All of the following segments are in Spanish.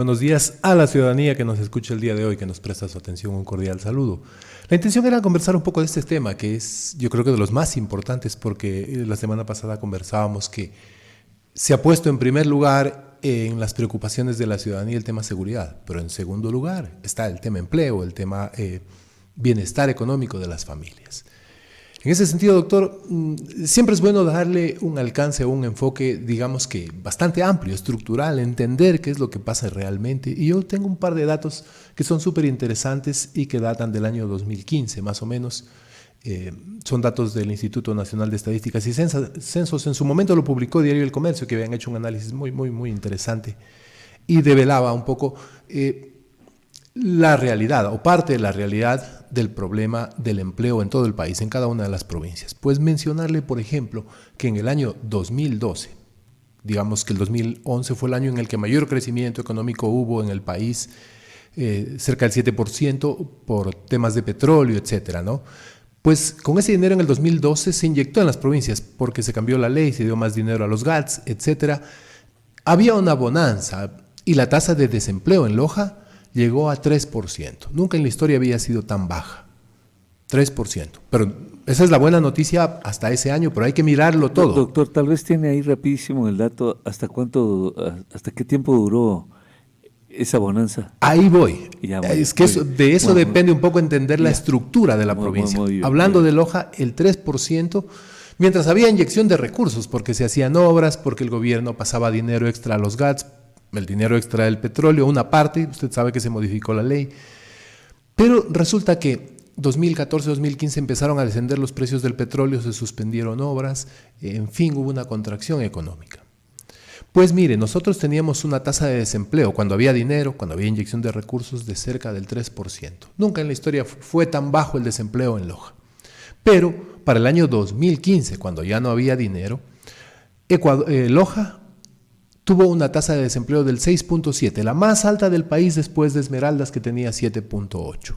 Buenos días a la ciudadanía que nos escucha el día de hoy, que nos presta su atención, un cordial saludo. La intención era conversar un poco de este tema, que es yo creo que de los más importantes, porque la semana pasada conversábamos que se ha puesto en primer lugar en las preocupaciones de la ciudadanía el tema seguridad, pero en segundo lugar está el tema empleo, el tema bienestar económico de las familias. En ese sentido, doctor, siempre es bueno darle un alcance o un enfoque, digamos que bastante amplio, estructural, entender qué es lo que pasa realmente. Y yo tengo un par de datos que son súper interesantes y que datan del año 2015, más o menos. Son datos del Instituto Nacional de Estadísticas y Censos. En su momento lo publicó Diario El Comercio, que habían hecho un análisis muy interesante y develaba un poco la realidad o parte de la realidad del problema del empleo en todo el país, en cada una de las provincias. Pues mencionarle, por ejemplo, que en el año 2012, digamos que el 2011 fue el año en el que mayor crecimiento económico hubo en el país, cerca del 7% por temas de petróleo, etcétera, ¿no? Pues con ese dinero en el 2012 se inyectó en las provincias porque se cambió la ley, se dio más dinero a los GATS, etcétera. Había una bonanza y la tasa de desempleo en Loja llegó a 3%. Nunca en la historia había sido tan baja. 3%. Pero esa es la buena noticia hasta ese año, pero hay que mirarlo todo. Doctor, tal vez tiene ahí rapidísimo el dato, hasta qué tiempo duró esa bonanza. Ahí voy. Ya, es que de eso depende un poco entender la estructura de la provincia. Muy bien, hablando de Loja, el 3%, mientras había inyección de recursos, porque se hacían obras, porque el gobierno pasaba dinero extra a los GATS, el dinero extra del petróleo, una parte, usted sabe que se modificó la ley, pero resulta que 2014-2015 empezaron a descender los precios del petróleo, se suspendieron obras, en fin, hubo una contracción económica. Pues mire, nosotros teníamos una tasa de desempleo cuando había dinero, cuando había inyección de recursos de cerca del 3%. Nunca en la historia fue tan bajo el desempleo en Loja. Pero para el año 2015, cuando ya no había dinero, Loja tuvo una tasa de desempleo del 6.7, la más alta del país después de Esmeraldas, que tenía 7.8.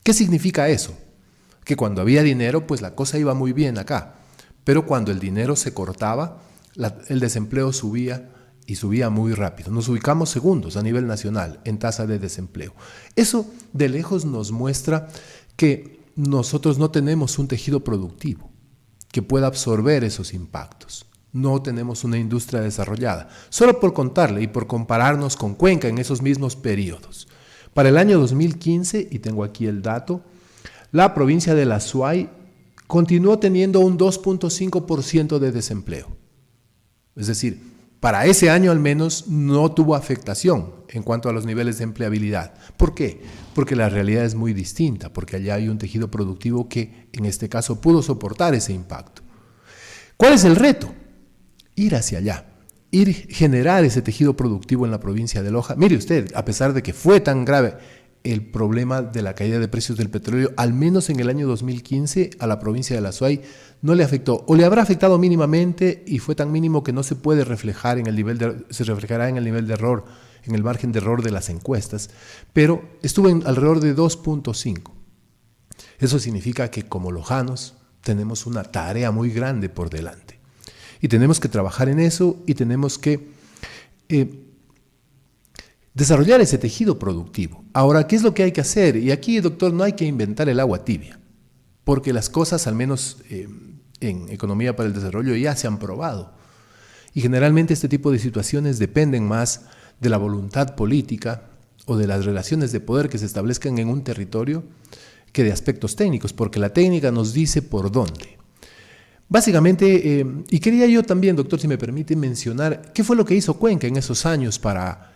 ¿Qué significa eso? Que cuando había dinero, pues la cosa iba muy bien acá, pero cuando el dinero se cortaba, el desempleo subía y subía muy rápido. Nos ubicamos segundos a nivel nacional en tasa de desempleo. Eso de lejos nos muestra que nosotros no tenemos un tejido productivo que pueda absorber esos impactos. No tenemos una industria desarrollada. Solo por contarle y por compararnos con Cuenca en esos mismos periodos. Para el año 2015, y tengo aquí el dato, la provincia de la Azuay continuó teniendo un 2.5% de desempleo. Es decir, para ese año al menos no tuvo afectación en cuanto a los niveles de empleabilidad. ¿Por qué? Porque la realidad es muy distinta, porque allá hay un tejido productivo que en este caso pudo soportar ese impacto. ¿Cuál es el reto? Ir hacia allá, generar ese tejido productivo en la provincia de Loja. Mire usted, a pesar de que fue tan grave el problema de la caída de precios del petróleo, al menos en el año 2015 a la provincia de la Azuay no le afectó, o le habrá afectado mínimamente y fue tan mínimo que no se puede reflejar se reflejará en el nivel de error, en el margen de error de las encuestas, pero estuvo en alrededor de 2.5. Eso significa que como lojanos tenemos una tarea muy grande por delante. Y tenemos que trabajar en eso y tenemos que desarrollar ese tejido productivo. Ahora, ¿qué es lo que hay que hacer? Y aquí, doctor, no hay que inventar el agua tibia, porque las cosas, al menos en Economía para el Desarrollo, ya se han probado. Y generalmente este tipo de situaciones dependen más de la voluntad política o de las relaciones de poder que se establezcan en un territorio que de aspectos técnicos, porque la técnica nos dice por dónde. Básicamente, y quería yo también, doctor, si me permite mencionar, ¿qué fue lo que hizo Cuenca en esos años para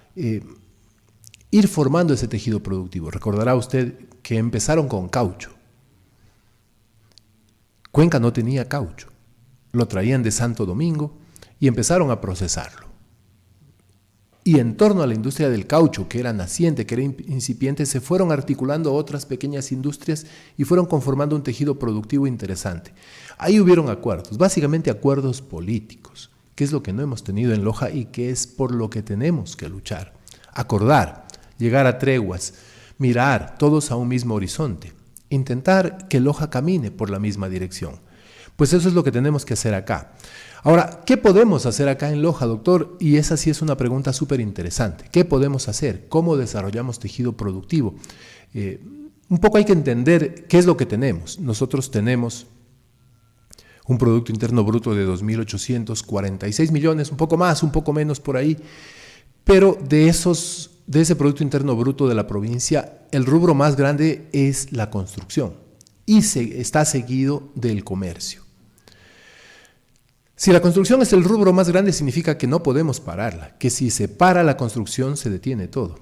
ir formando ese tejido productivo? Recordará usted que empezaron con caucho. Cuenca no tenía caucho, lo traían de Santo Domingo y empezaron a procesarlo. Y en torno a la industria del caucho, que era naciente, que era incipiente, se fueron articulando otras pequeñas industrias y fueron conformando un tejido productivo interesante. Ahí hubieron acuerdos, básicamente acuerdos políticos, que es lo que no hemos tenido en Loja y que es por lo que tenemos que luchar. Acordar, llegar a treguas, mirar todos a un mismo horizonte, intentar que Loja camine por la misma dirección. Pues eso es lo que tenemos que hacer acá. Ahora, ¿qué podemos hacer acá en Loja, doctor? Y esa sí es una pregunta súper interesante. ¿Qué podemos hacer? ¿Cómo desarrollamos tejido productivo? Un poco hay que entender qué es lo que tenemos. Nosotros tenemos un Producto Interno Bruto de 2.846 millones, un poco más, un poco menos por ahí, pero de ese Producto Interno Bruto de la provincia, el rubro más grande es la construcción y está seguido del comercio. Si la construcción es el rubro más grande, significa que no podemos pararla, que si se para la construcción se detiene todo.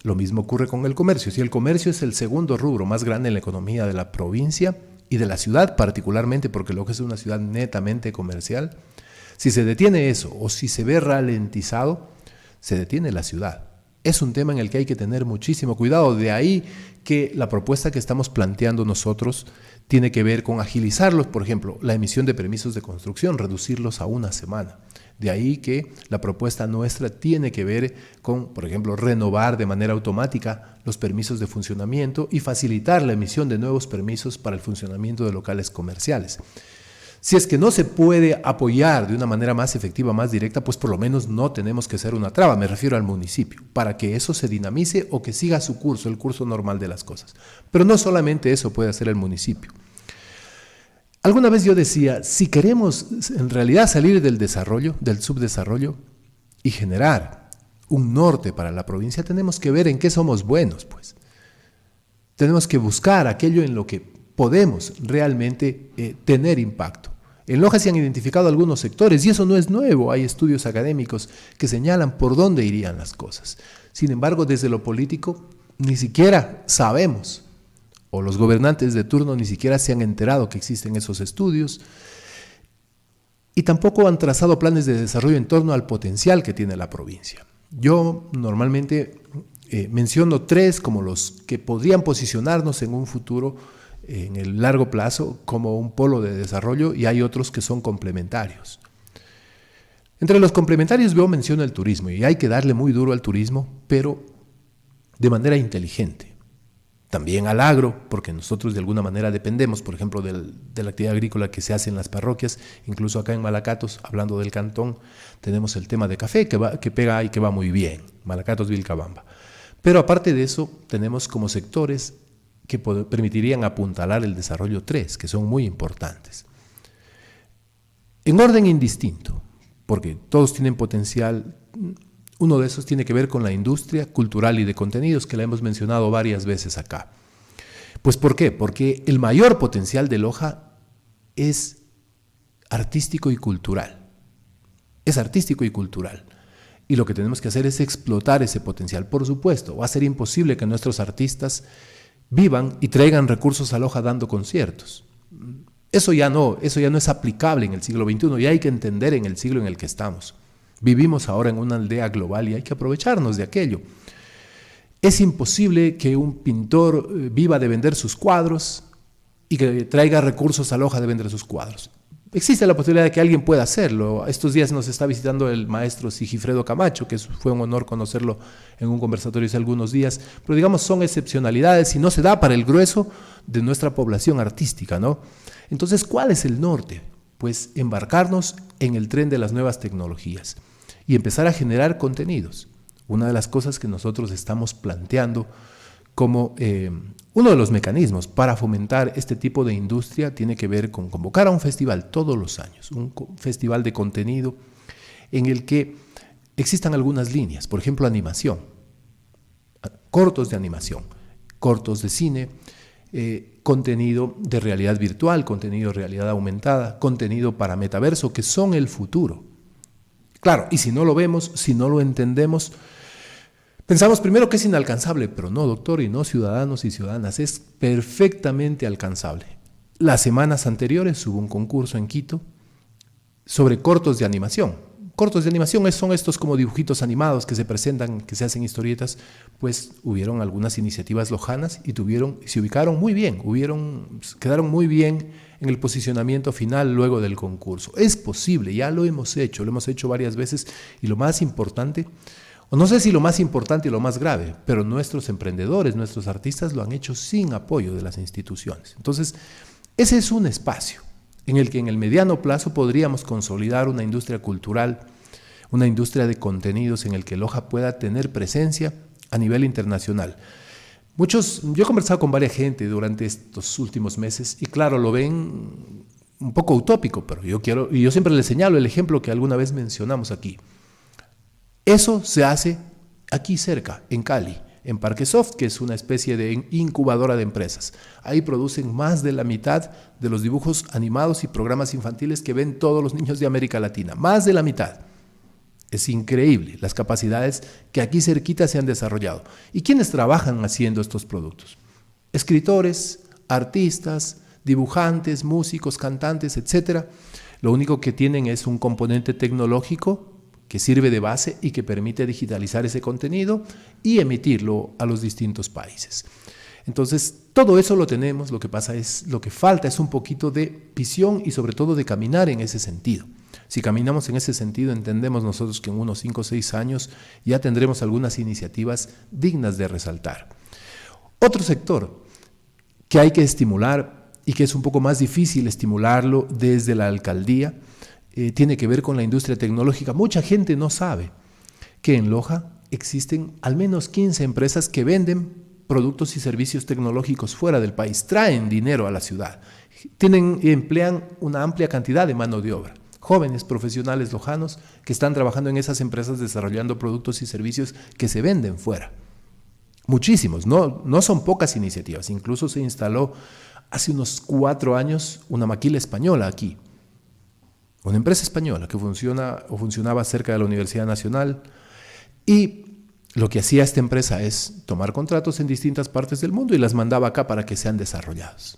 Lo mismo ocurre con el comercio. Si el comercio es el segundo rubro más grande en la economía de la provincia y de la ciudad particularmente, porque Loja es una ciudad netamente comercial, si se detiene eso o si se ve ralentizado, se detiene la ciudad. Es un tema en el que hay que tener muchísimo cuidado. De ahí que la propuesta que estamos planteando nosotros tiene que ver con agilizarlos, por ejemplo, la emisión de permisos de construcción, reducirlos a una semana. De ahí que la propuesta nuestra tiene que ver con, por ejemplo, renovar de manera automática los permisos de funcionamiento y facilitar la emisión de nuevos permisos para el funcionamiento de locales comerciales. Si es que no se puede apoyar de una manera más efectiva, más directa, pues por lo menos no tenemos que ser una traba, me refiero al municipio, para que eso se dinamice o que siga su curso, el curso normal de las cosas. Pero no solamente eso puede hacer el municipio. Alguna vez yo decía, si queremos en realidad salir del desarrollo, del subdesarrollo y generar un norte para la provincia, tenemos que ver en qué somos buenos, pues. Tenemos que buscar aquello en lo que podemos realmente tener impacto. En Loja se han identificado algunos sectores y eso no es nuevo, hay estudios académicos que señalan por dónde irían las cosas. Sin embargo, desde lo político ni siquiera sabemos, o los gobernantes de turno ni siquiera se han enterado que existen esos estudios y tampoco han trazado planes de desarrollo en torno al potencial que tiene la provincia. Yo normalmente menciono 3 como los que podrían posicionarnos en un futuro, en el largo plazo, como un polo de desarrollo, y hay otros que son complementarios. Entre los complementarios yo menciono el turismo, y hay que darle muy duro al turismo, pero de manera inteligente. También al agro, porque nosotros de alguna manera dependemos, por ejemplo, de la actividad agrícola que se hace en las parroquias. Incluso acá en Malacatos, hablando del cantón, tenemos el tema de café que pega y que va muy bien, Malacatos, Vilcabamba. Pero aparte de eso, tenemos como sectores que permitirían apuntalar el desarrollo 3, que son muy importantes. En orden indistinto, porque todos tienen potencial. Uno de esos tiene que ver con la industria cultural y de contenidos, que la hemos mencionado varias veces acá. Pues ¿por qué? Porque el mayor potencial de Loja es artístico y cultural. Es artístico y cultural. Y lo que tenemos que hacer es explotar ese potencial. Por supuesto, va a ser imposible que nuestros artistas vivan y traigan recursos a Loja dando conciertos. Eso ya no es aplicable en el siglo XXI, y hay que entender en el siglo en el que estamos. Vivimos ahora en una aldea global y hay que aprovecharnos de aquello. Es imposible que un pintor viva de vender sus cuadros y que traiga recursos a Loja de vender sus cuadros. Existe la posibilidad de que alguien pueda hacerlo. Estos días nos está visitando el maestro Sigifredo Camacho, que fue un honor conocerlo en un conversatorio hace algunos días, pero digamos son excepcionalidades y no se da para el grueso de nuestra población artística, ¿no? Entonces, ¿cuál es el norte? Pues embarcarnos en el tren de las nuevas tecnologías y empezar a generar contenidos. Una de las cosas que nosotros estamos planteando como uno de los mecanismos para fomentar este tipo de industria tiene que ver con convocar a un festival todos los años, un festival de contenido en el que existan algunas líneas, por ejemplo, animación, cortos de animación, cortos de cine, contenido de realidad virtual, contenido de realidad aumentada, contenido para metaverso, que son el futuro. Claro, y si no lo vemos, si no lo entendemos, pensamos primero que es inalcanzable, pero no, doctor, y no, ciudadanos y ciudadanas, es perfectamente alcanzable. Las semanas anteriores hubo un concurso en Quito sobre cortos de animación. Cortos de animación son estos como dibujitos animados que se presentan, que se hacen historietas. Pues hubieron algunas iniciativas lojanas y se ubicaron muy bien, quedaron muy bien en el posicionamiento final luego del concurso. Es posible, ya lo hemos hecho varias veces, y lo más importante, o no sé si lo más importante y lo más grave, pero nuestros emprendedores, nuestros artistas lo han hecho sin apoyo de las instituciones. Entonces, ese es un espacio en el que en el mediano plazo podríamos consolidar una industria cultural, una industria de contenidos en el que Loja pueda tener presencia a nivel internacional. Yo he conversado con varias gente durante estos últimos meses y claro, lo ven un poco utópico, pero yo siempre les señalo el ejemplo que alguna vez mencionamos aquí. Eso se hace aquí cerca, en Cali, en Parquesoft, que es una especie de incubadora de empresas. Ahí producen más de la mitad de los dibujos animados y programas infantiles que ven todos los niños de América Latina, más de la mitad. Es increíble las capacidades que aquí cerquita se han desarrollado. ¿Y quiénes trabajan haciendo estos productos? Escritores, artistas, dibujantes, músicos, cantantes, etc. Lo único que tienen es un componente tecnológico que sirve de base y que permite digitalizar ese contenido y emitirlo a los distintos países. Entonces, todo eso lo tenemos, lo que falta es un poquito de visión y sobre todo de caminar en ese sentido. Si caminamos en ese sentido, entendemos nosotros que en unos 5 o 6 años ya tendremos algunas iniciativas dignas de resaltar. Otro sector que hay que estimular y que es un poco más difícil estimularlo desde la alcaldía, tiene que ver con la industria tecnológica. Mucha gente no sabe que en Loja existen al menos 15 empresas que venden productos y servicios tecnológicos fuera del país, traen dinero a la ciudad, emplean una amplia cantidad de mano de obra. Jóvenes profesionales lojanos que están trabajando en esas empresas desarrollando productos y servicios que se venden fuera. Muchísimos, no son pocas iniciativas. Incluso se instaló hace unos 4 años una maquila española aquí. Una empresa española que funcionaba cerca de la Universidad Nacional y lo que hacía esta empresa es tomar contratos en distintas partes del mundo y las mandaba acá para que sean desarrollados.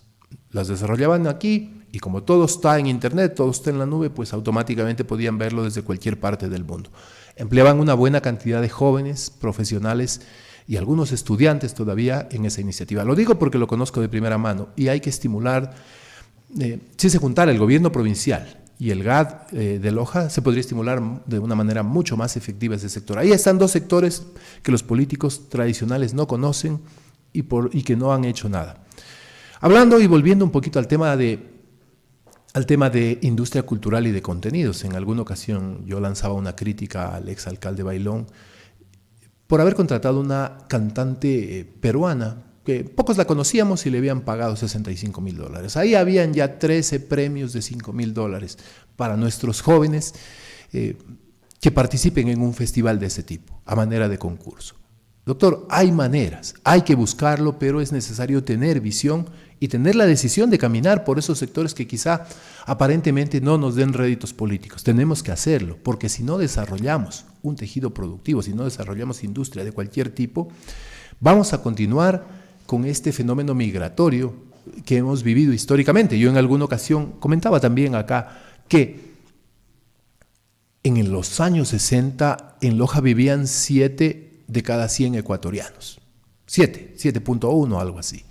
Las desarrollaban aquí y como todo está en internet, todo está en la nube, pues automáticamente podían verlo desde cualquier parte del mundo. Empleaban una buena cantidad de jóvenes, profesionales y algunos estudiantes todavía en esa iniciativa. Lo digo porque lo conozco de primera mano y hay que estimular, si se juntara el gobierno provincial y el GAD de Loja, se podría estimular de una manera mucho más efectiva ese sector. Ahí están 2 sectores que los políticos tradicionales no conocen y que no han hecho nada. Hablando y volviendo un poquito al tema de industria cultural y de contenidos, en alguna ocasión yo lanzaba una crítica al exalcalde Bailón por haber contratado una cantante peruana, que pocos la conocíamos y le habían pagado $65,000. Ahí habían ya 13 premios de $5,000 para nuestros jóvenes que participen en un festival de ese tipo, a manera de concurso. Doctor, hay maneras, hay que buscarlo, pero es necesario tener visión y tener la decisión de caminar por esos sectores que quizá aparentemente no nos den réditos políticos. Tenemos que hacerlo, porque si no desarrollamos un tejido productivo, si no desarrollamos industria de cualquier tipo, vamos a continuar con este fenómeno migratorio que hemos vivido históricamente. Yo en alguna ocasión comentaba también acá que en los años 60 en Loja vivían 7 de cada 100 ecuatorianos. 7.1, algo así.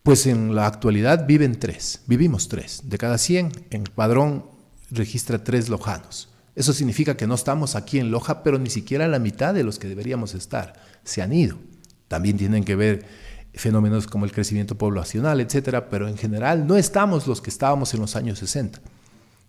Pues en la actualidad vivimos 3. De cada 100, el padrón registra 3 lojanos. Eso significa que no estamos aquí en Loja, pero ni siquiera la mitad de los que deberíamos estar se han ido. También tienen que ver fenómenos como el crecimiento poblacional, etcétera, pero en general no estamos los que estábamos en los años 60.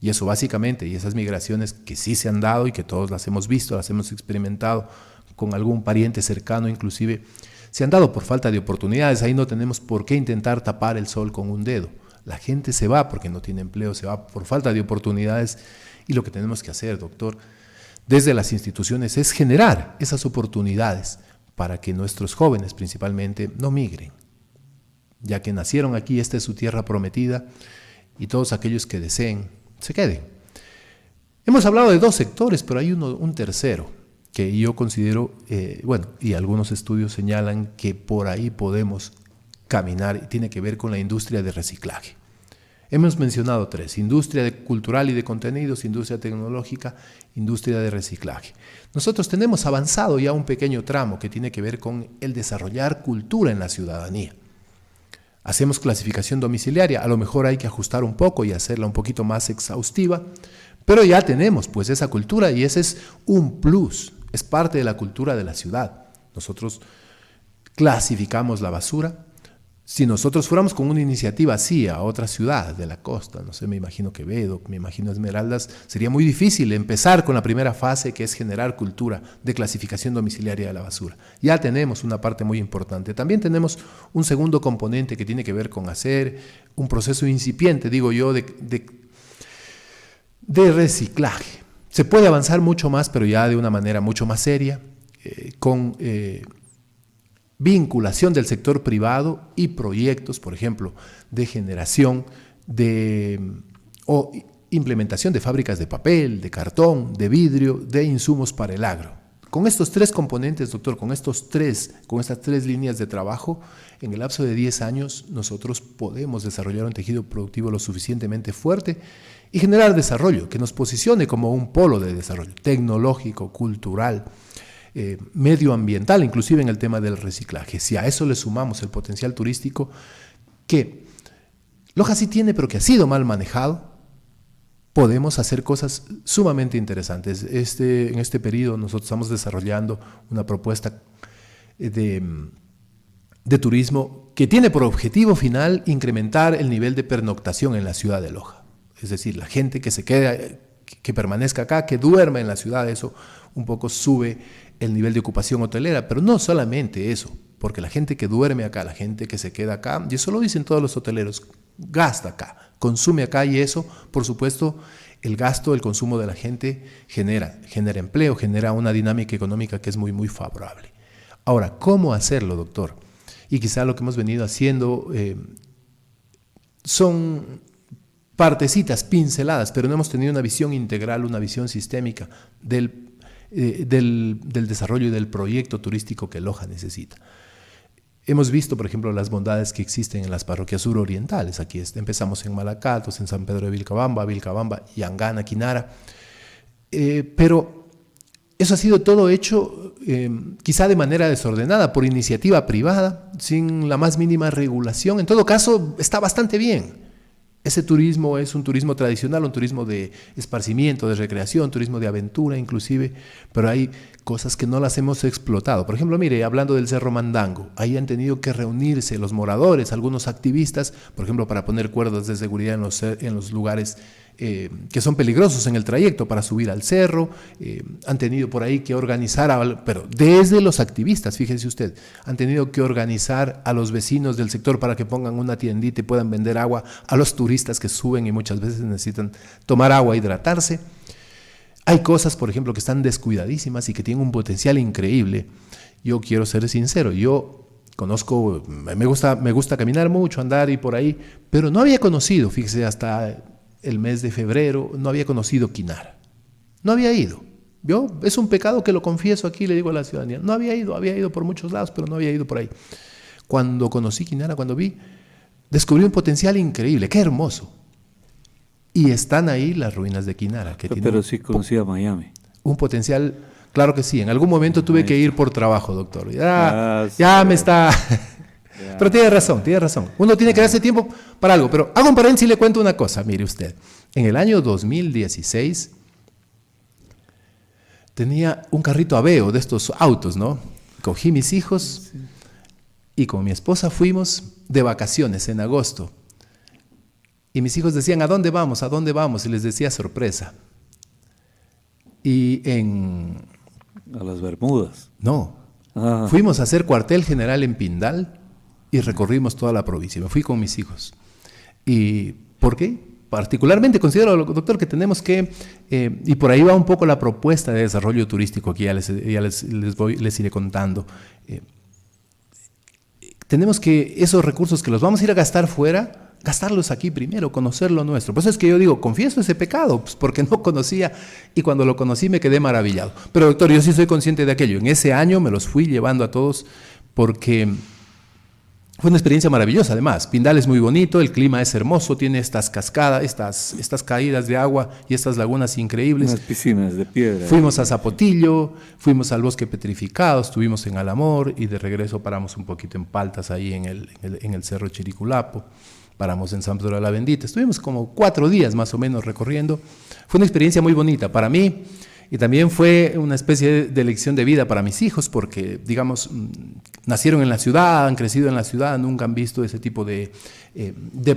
Y eso básicamente, y esas migraciones que sí se han dado y que todos las hemos visto, las hemos experimentado con algún pariente cercano inclusive, se han dado por falta de oportunidades. Ahí no tenemos por qué intentar tapar el sol con un dedo. La gente se va porque no tiene empleo, se va por falta de oportunidades y lo que tenemos que hacer, doctor, desde las instituciones es generar esas oportunidades para que nuestros jóvenes principalmente no migren, ya que nacieron aquí, esta es su tierra prometida y todos aquellos que deseen se queden. Hemos hablado de 2 sectores, pero hay un tercero que yo considero, y algunos estudios señalan que por ahí podemos caminar y tiene que ver con la industria de reciclaje. Hemos mencionado 3, industria cultural y de contenidos, industria tecnológica, industria de reciclaje. Nosotros tenemos avanzado ya un pequeño tramo que tiene que ver con el desarrollar cultura en la ciudadanía. Hacemos clasificación domiciliaria, a lo mejor hay que ajustar un poco y hacerla un poquito más exhaustiva, pero ya tenemos pues esa cultura y ese es un plus, es parte de la cultura de la ciudad. Nosotros clasificamos la basura, Si nosotros fuéramos con una iniciativa así a otra ciudad de la costa, no sé, me imagino Quevedo, me imagino Esmeraldas, sería muy difícil empezar con la primera fase, que es generar cultura de clasificación domiciliaria de la basura. Ya tenemos una parte muy importante. También tenemos un segundo componente que tiene que ver con hacer un proceso incipiente, digo yo, de reciclaje. Se puede avanzar mucho más, pero ya de una manera mucho más seria, con vinculación del sector privado y proyectos, por ejemplo, de generación o implementación de fábricas de papel, de cartón, de vidrio, de insumos para el agro. Con estos tres componentes, doctor, con estas tres líneas de trabajo, en el lapso de 10 años nosotros podemos desarrollar un tejido productivo lo suficientemente fuerte y generar desarrollo que nos posicione como un polo de desarrollo tecnológico, cultural, medioambiental, inclusive en el tema del reciclaje. Si a eso le sumamos el potencial turístico que Loja sí tiene, pero que ha sido mal manejado, podemos hacer cosas sumamente interesantes. En este periodo nosotros estamos desarrollando una propuesta de turismo que tiene por objetivo final incrementar el nivel de pernoctación en la ciudad de Loja. Es decir, la gente que se quede, que permanezca acá, que duerma en la ciudad, eso un poco sube el nivel de ocupación hotelera, pero no solamente eso, porque la gente que duerme acá, la gente que se queda acá, y eso lo dicen todos los hoteleros, gasta acá, consume acá, y eso, por supuesto, el gasto, el consumo de la gente genera empleo, genera una dinámica económica que es muy, muy favorable. Ahora, ¿cómo hacerlo, doctor? Y quizá lo que hemos venido haciendo son partecitas, pinceladas, pero no hemos tenido una visión integral, una visión sistémica del desarrollo y del proyecto turístico que Loja necesita. Hemos visto, por ejemplo, las bondades que existen en las parroquias surorientales. Aquí empezamos en Malacatos, en San Pedro de Vilcabamba, Yangana, Quinara. Pero eso ha sido todo hecho quizá de manera desordenada, por iniciativa privada, sin la más mínima regulación. En todo caso, está bastante bien. Ese turismo es un turismo tradicional, un turismo de esparcimiento, de recreación, turismo de aventura inclusive, pero hay cosas que no las hemos explotado. Por ejemplo, mire, hablando del Cerro Mandango, ahí han tenido que reunirse los moradores, algunos activistas, por ejemplo, para poner cuerdas de seguridad en los lugares que son peligrosos en el trayecto para subir al cerro. Han tenido por ahí que organizar, pero desde los activistas, fíjese usted, han tenido que organizar a los vecinos del sector para que pongan una tiendita y puedan vender agua a los turistas que suben y muchas veces necesitan tomar agua, hidratarse. Hay cosas, por ejemplo, que están descuidadísimas y que tienen un potencial increíble. Yo quiero ser sincero, yo conozco, me gusta caminar mucho, andar y por ahí, pero no había conocido, fíjese, hasta el mes de febrero, no había conocido Quinara. No había ido. Yo, es un pecado que lo confieso aquí, le digo a la ciudadanía. No había ido por muchos lados, pero no había ido por ahí. Cuando conocí Quinara, cuando vi, descubrí un potencial increíble, qué hermoso. Y están ahí las ruinas de Quinara. Pero sí conocía Miami. Un potencial, claro que sí. En algún momento tuve que ir por trabajo, doctor. Ya me está... Pero tiene razón. Uno tiene que darse tiempo para algo. Pero hago un paréntesis y le cuento una cosa. Mire usted, en el año 2016 tenía un carrito Aveo de estos autos, ¿no? Cogí mis hijos y con mi esposa fuimos de vacaciones en agosto. Y mis hijos decían, ¿a dónde vamos? ¿A dónde vamos? Y les decía, sorpresa. A las Bermudas. No. Fuimos a hacer cuartel general en Pindal y recorrimos toda la provincia. Me fui con mis hijos. ¿Y por qué? Particularmente considero, doctor, que tenemos que, y por ahí va un poco la propuesta de desarrollo turístico, que ya les iré contando. Tenemos que esos recursos que los vamos a ir a gastar fuera, gastarlos aquí primero, conocer lo nuestro. Por eso es que yo digo, confieso ese pecado, pues porque no conocía, y cuando lo conocí me quedé maravillado. Pero doctor, yo sí soy consciente de aquello. En ese año me los fui llevando a todos porque fue una experiencia maravillosa. Además, Pindal es muy bonito, el clima es hermoso, tiene estas cascadas, estas caídas de agua y estas lagunas increíbles. Unas piscinas de piedra. Fuimos a Zapotillo, fuimos al Bosque Petrificado, estuvimos en Alamor y de regreso paramos un poquito en Paltas, ahí en el Cerro Chiriculapo. Paramos en San Pedro de la Bendita. Estuvimos como 4 días más o menos recorriendo. Fue una experiencia muy bonita para mí y también fue una especie de lección de vida para mis hijos porque, digamos, nacieron en la ciudad, han crecido en la ciudad, nunca han visto ese tipo de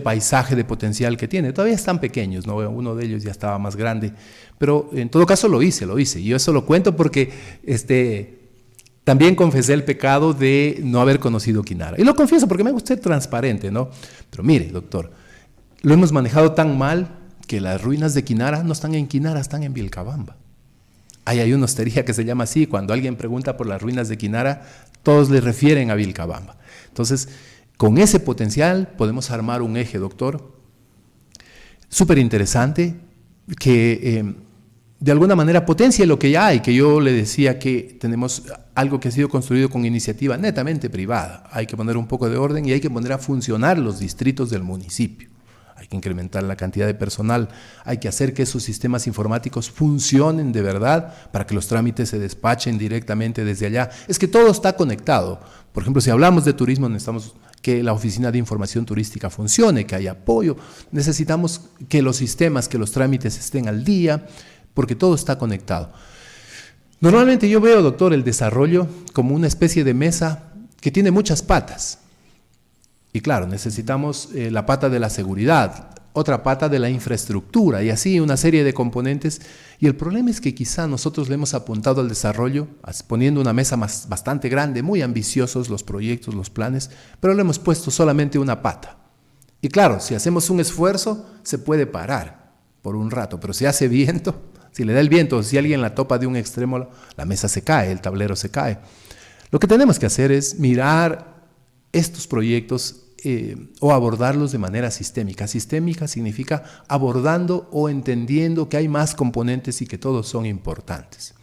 paisaje, de potencial que tiene. Todavía están pequeños, ¿no? Uno de ellos ya estaba más grande, pero en todo caso lo hice. Y yo eso lo cuento porque también confesé el pecado de no haber conocido Quinara. Y lo confieso porque me gusta ser transparente, ¿no? Pero mire, doctor, lo hemos manejado tan mal que las ruinas de Quinara no están en Quinara, están en Vilcabamba. Hay una hostería que se llama así. Cuando alguien pregunta por las ruinas de Quinara, todos le refieren a Vilcabamba. Entonces, con ese potencial podemos armar un eje, doctor, súper interesante, que de alguna manera potencie lo que ya hay, que yo le decía que tenemos algo que ha sido construido con iniciativa netamente privada. Hay que poner un poco de orden y hay que poner a funcionar los distritos del municipio. Hay que incrementar la cantidad de personal, hay que hacer que esos sistemas informáticos funcionen de verdad para que los trámites se despachen directamente desde allá. Es que todo está conectado. Por ejemplo, si hablamos de turismo, necesitamos que la Oficina de Información Turística funcione, que haya apoyo. Necesitamos que los sistemas, que los trámites estén al día, porque todo está conectado. Normalmente yo veo, doctor, el desarrollo como una especie de mesa que tiene muchas patas. Y claro, necesitamos la pata de la seguridad, otra pata de la infraestructura y así una serie de componentes. Y el problema es que quizá nosotros le hemos apuntado al desarrollo poniendo una mesa bastante grande, muy ambiciosos los proyectos, los planes, pero le hemos puesto solamente una pata. Y claro, si hacemos un esfuerzo, se puede parar por un rato, pero si hace viento, si le da el viento, si alguien la topa de un extremo, la mesa se cae, el tablero se cae. Lo que tenemos que hacer es mirar estos proyectos o abordarlos de manera sistémica. Sistémica significa abordando o entendiendo que hay más componentes y que todos son importantes.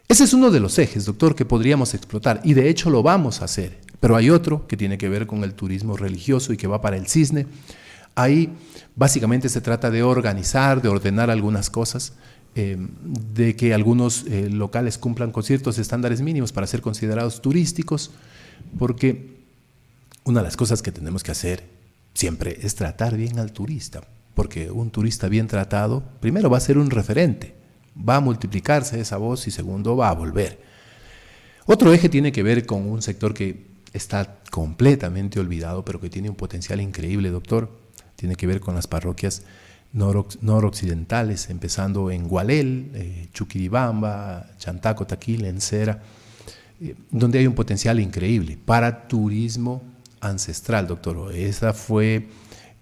Ese es uno de los ejes, doctor, que podríamos explotar y de hecho lo vamos a hacer, pero hay otro que tiene que ver con el turismo religioso y que va para el Cisne. Ahí básicamente se trata de organizar, de ordenar algunas cosas, de que algunos locales cumplan con ciertos estándares mínimos para ser considerados turísticos, porque una de las cosas que tenemos que hacer siempre es tratar bien al turista, porque un turista bien tratado, primero va a ser un referente, va a multiplicarse esa voz y segundo va a volver. Otro eje tiene que ver con un sector que está completamente olvidado, pero que tiene un potencial increíble, doctor. Tiene que ver con las parroquias noroccidentales, empezando en Gualel, Chuquiribamba, Chantaco, Taquil, Encera, donde hay un potencial increíble para turismo ancestral, doctor. En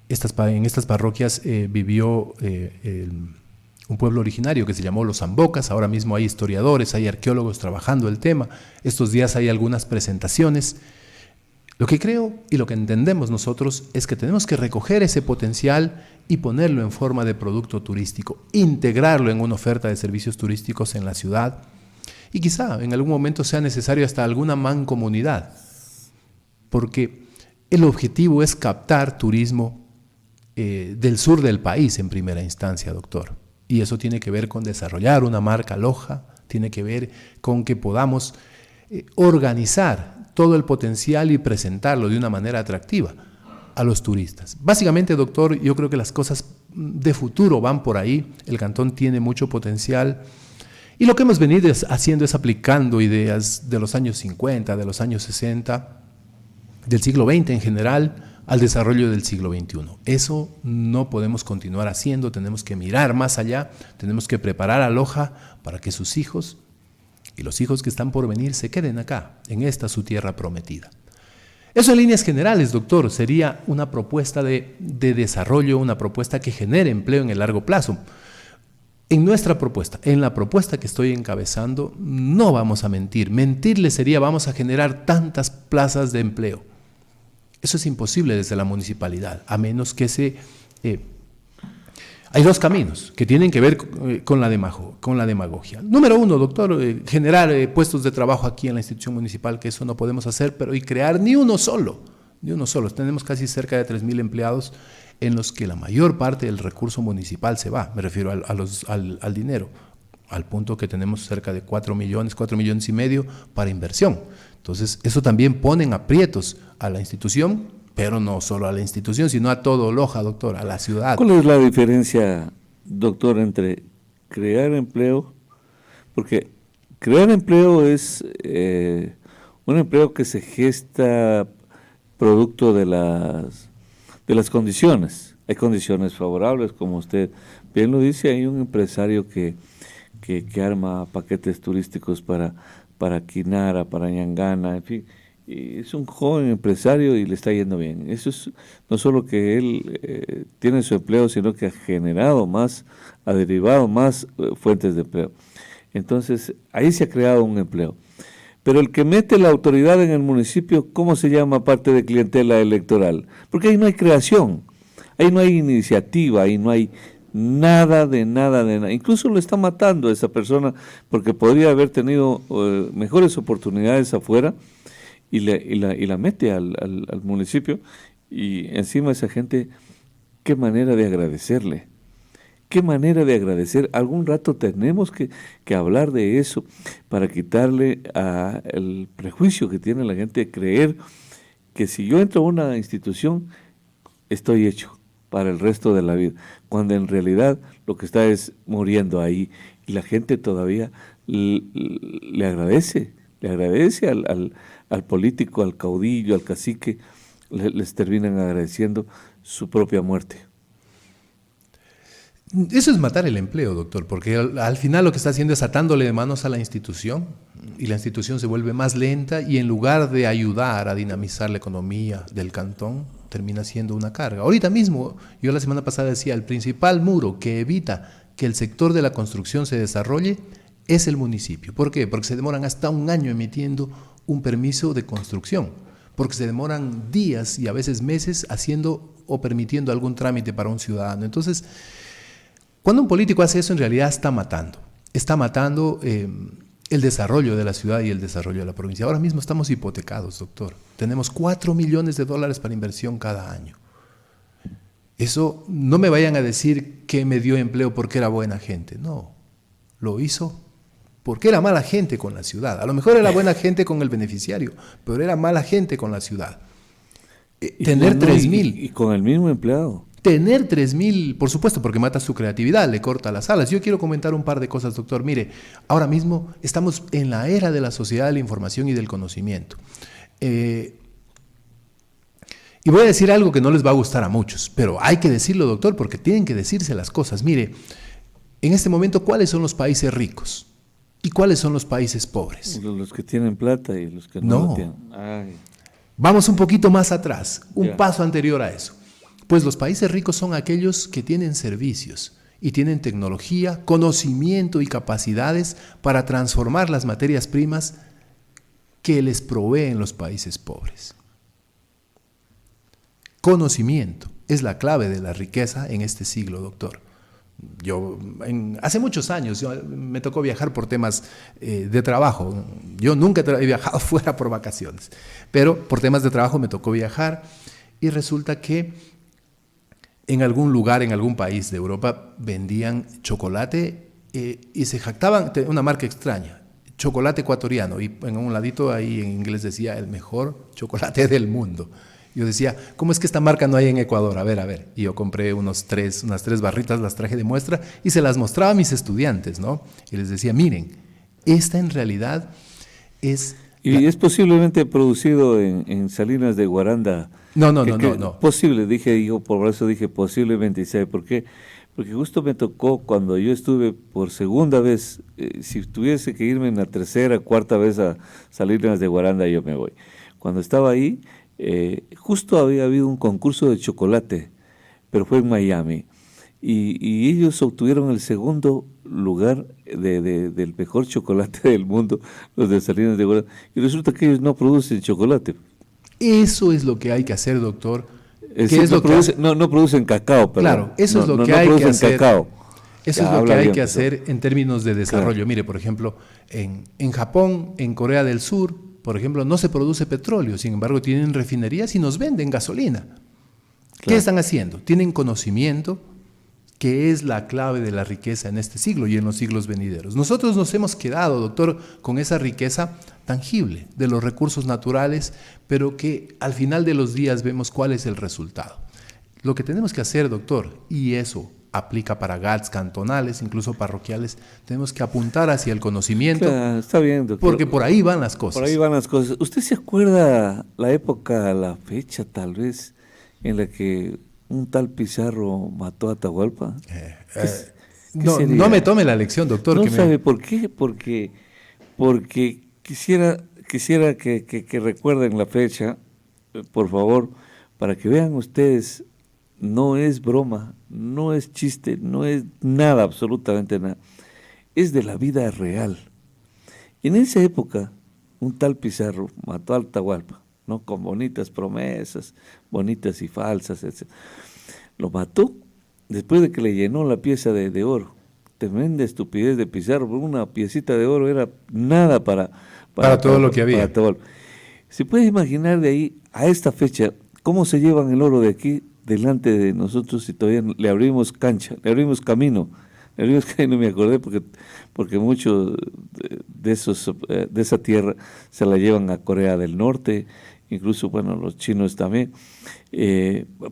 estas parroquias vivió un pueblo originario que se llamó Los Zambocas. Ahora mismo hay historiadores, hay arqueólogos trabajando el tema. Estos días hay algunas presentaciones. Lo que creo y lo que entendemos nosotros es que tenemos que recoger ese potencial y ponerlo en forma de producto turístico, integrarlo en una oferta de servicios turísticos en la ciudad y quizá en algún momento sea necesario hasta alguna mancomunidad, porque el objetivo es captar turismo del sur del país en primera instancia, doctor. Y eso tiene que ver con desarrollar una marca Loja, tiene que ver con que podamos organizar todo el potencial y presentarlo de una manera atractiva a los turistas. Básicamente, doctor, yo creo que las cosas de futuro van por ahí. El cantón tiene mucho potencial y lo que hemos venido haciendo es aplicando ideas de los años 50, de los años 60, del siglo XX en general, al desarrollo del siglo XXI. Eso no podemos continuar haciendo, tenemos que mirar más allá, tenemos que preparar a Loja para que sus hijos y los hijos que están por venir se queden acá, en esta su tierra prometida. Eso en líneas generales, doctor, sería una propuesta de desarrollo, una propuesta que genere empleo en el largo plazo. En nuestra propuesta, en la propuesta que estoy encabezando, no vamos a mentir. Mentirle sería vamos a generar tantas plazas de empleo. Eso es imposible desde la municipalidad, a menos que hay dos caminos que tienen que ver con la demagogia. Número uno, doctor, generar puestos de trabajo aquí en la institución municipal, que eso no podemos hacer, pero y crear ni uno solo. Tenemos casi cerca de 3,000 empleados en los que la mayor parte del recurso municipal se va, me refiero al dinero, al punto que tenemos cerca de 4 millones y medio para inversión. Entonces, eso también pone en aprietos a la institución, pero no solo a la institución, sino a todo Loja, doctor, a la ciudad. ¿Cuál es la diferencia, doctor, entre crear empleo? Porque crear empleo es un empleo que se gesta producto de las condiciones. Hay condiciones favorables, como usted bien lo dice, hay un empresario que arma paquetes turísticos para Quinara, para Ñangana, en fin. Y es un joven empresario y le está yendo bien. Eso es no solo que él tiene su empleo, sino que ha derivado más fuentes de empleo. Entonces, ahí se ha creado un empleo. Pero el que mete la autoridad en el municipio, ¿cómo se llama parte de clientela electoral? Porque ahí no hay creación, ahí no hay iniciativa, ahí no hay nada de nada. Incluso lo está matando a esa persona porque podría haber tenido mejores oportunidades afuera y la mete al municipio. Y encima esa gente, qué manera de agradecerle. Qué manera de agradecer. Algún rato tenemos que hablar de eso para quitarle el prejuicio que tiene la gente de creer que si yo entro a una institución, estoy hecho para el resto de la vida, cuando en realidad lo que está es muriendo ahí y la gente todavía le agradece al político, al caudillo, al cacique, les terminan agradeciendo su propia muerte. Eso es matar el empleo, doctor, porque al final lo que está haciendo es atándole de manos a la institución y la institución se vuelve más lenta y en lugar de ayudar a dinamizar la economía del cantón, termina siendo una carga. Ahorita mismo, yo la semana pasada decía, el principal muro que evita que el sector de la construcción se desarrolle es el municipio. ¿Por qué? Porque se demoran hasta un año emitiendo un permiso de construcción, porque se demoran días y a veces meses haciendo o permitiendo algún trámite para un ciudadano. Entonces, cuando un político hace eso, en realidad está matando el desarrollo de la ciudad y el desarrollo de la provincia. Ahora mismo estamos hipotecados, doctor. Tenemos $4 millones para inversión cada año. Eso, no me vayan a decir que me dio empleo porque era buena gente. No, lo hizo porque era mala gente con la ciudad. A lo mejor era buena gente con el beneficiario, pero era mala gente con la ciudad. Tener 3,000. Y con el mismo empleado. Tener 3,000, por supuesto, porque mata su creatividad, le corta las alas. Yo quiero comentar un par de cosas, doctor. Mire, ahora mismo estamos en la era de la sociedad de la información y del conocimiento. Y voy a decir algo que no les va a gustar a muchos, pero hay que decirlo, doctor, porque tienen que decirse las cosas. Mire, en este momento, ¿cuáles son los países ricos? ¿Y cuáles son los países pobres? Los que tienen plata y los que no la tienen. Ay. Vamos un poquito más atrás, un paso anterior a eso. Pues los países ricos son aquellos que tienen servicios y tienen tecnología, conocimiento y capacidades para transformar las materias primas que les proveen los países pobres. Conocimiento es la clave de la riqueza en este siglo, doctor. Hace muchos años me tocó viajar por temas de trabajo. Yo nunca he viajado fuera por vacaciones, pero por temas de trabajo me tocó viajar y resulta que en algún lugar, en algún país de Europa, vendían chocolate y se jactaban, una marca extraña, chocolate ecuatoriano, y en un ladito ahí en inglés decía el mejor chocolate del mundo. Yo decía, ¿cómo es que esta marca no hay en Ecuador? A ver. Y yo compré unas tres barritas, las traje de muestra y se las mostraba a mis estudiantes, ¿no? Y les decía, miren, esta en realidad es... Y es posiblemente producido en Salinas de Guaranda. No. Posible, dije yo, por eso dije posiblemente. ¿Y sabe por qué? Porque justo me tocó cuando yo estuve por segunda vez, si tuviese que irme en la tercera, cuarta vez a Salinas de Guaranda, yo me voy. Cuando estaba ahí, justo había habido un concurso de chocolate, pero fue en Miami. Y ellos obtuvieron el segundo lugar del mejor chocolate del mundo, los de Salinas de Guaranda. Y resulta que ellos no producen chocolate. Eso es lo que hay que hacer, doctor. No producen cacao, pero claro, eso es lo que hay que hacer. Cacao. Eso es lo que hay que hacer en términos de desarrollo. Claro. Mire, por ejemplo, en Japón, en Corea del Sur, por ejemplo, no se produce petróleo, sin embargo tienen refinerías y nos venden gasolina. Claro. ¿Qué están haciendo? Tienen conocimiento, que es la clave de la riqueza en este siglo y en los siglos venideros. Nosotros nos hemos quedado, doctor, con esa riqueza tangible de los recursos naturales, pero que al final de los días vemos cuál es el resultado. Lo que tenemos que hacer, doctor, y eso aplica para GATS cantonales, incluso parroquiales, tenemos que apuntar hacia el conocimiento. Claro, está bien, doctor. Porque por ahí van las cosas. Por ahí van las cosas. ¿Usted se acuerda la época, la fecha tal vez, en la que un tal Pizarro mató a Atahualpa? No me tome la lección, doctor. ¿No sabe por qué? Porque quisiera que recuerden la fecha, por favor, para que vean ustedes, no es broma, no es chiste, no es nada, absolutamente nada. Es de la vida real. En esa época, un tal Pizarro mató a Atahualpa, ¿no? Con bonitas promesas, bonitas y falsas, etc. Lo mató después de que le llenó la pieza de oro. Tremenda estupidez de Pizarro, porque una piecita de oro era nada para todo lo que había. Se puede imaginar de ahí a esta fecha cómo se llevan el oro de aquí delante de nosotros y todavía le abrimos cancha, le abrimos camino. No me acordé porque mucho de esa tierra se la llevan a Corea del Norte, incluso, bueno, los chinos también,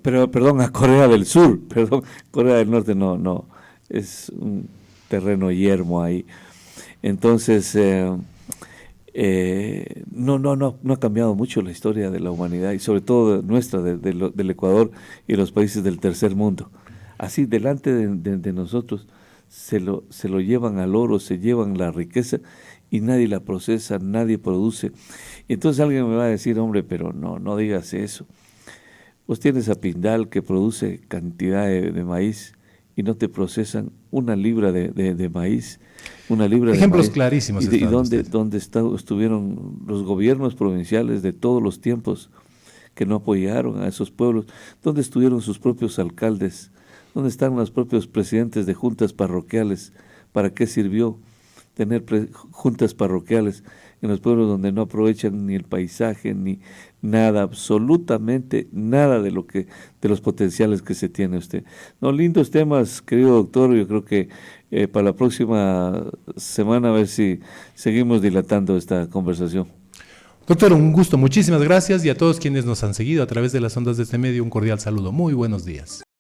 pero perdón, a Corea del Sur, perdón, Corea del Norte no, es un terreno yermo ahí. Entonces, no ha cambiado mucho la historia de la humanidad y sobre todo nuestra, del Ecuador y los países del tercer mundo. Así, delante de nosotros se lo llevan al oro, se llevan la riqueza y nadie la procesa, nadie produce. Y entonces alguien me va a decir, hombre, pero no digas eso. Vos tienes a Pindal que produce cantidad de maíz y no te procesan una libra de maíz. Ejemplos clarísimos. ¿Y dónde estuvieron los gobiernos provinciales de todos los tiempos que no apoyaron a esos pueblos? ¿Dónde estuvieron sus propios alcaldes? ¿Dónde están los propios presidentes de juntas parroquiales? ¿Para qué sirvió tener juntas parroquiales en los pueblos donde no aprovechan ni el paisaje, ni nada, absolutamente nada de los potenciales que se tiene usted? No, lindos temas, querido doctor. Yo creo que para la próxima semana a ver si seguimos dilatando esta conversación. Doctor, un gusto, muchísimas gracias, y a todos quienes nos han seguido a través de las ondas de este medio, un cordial saludo. Muy buenos días.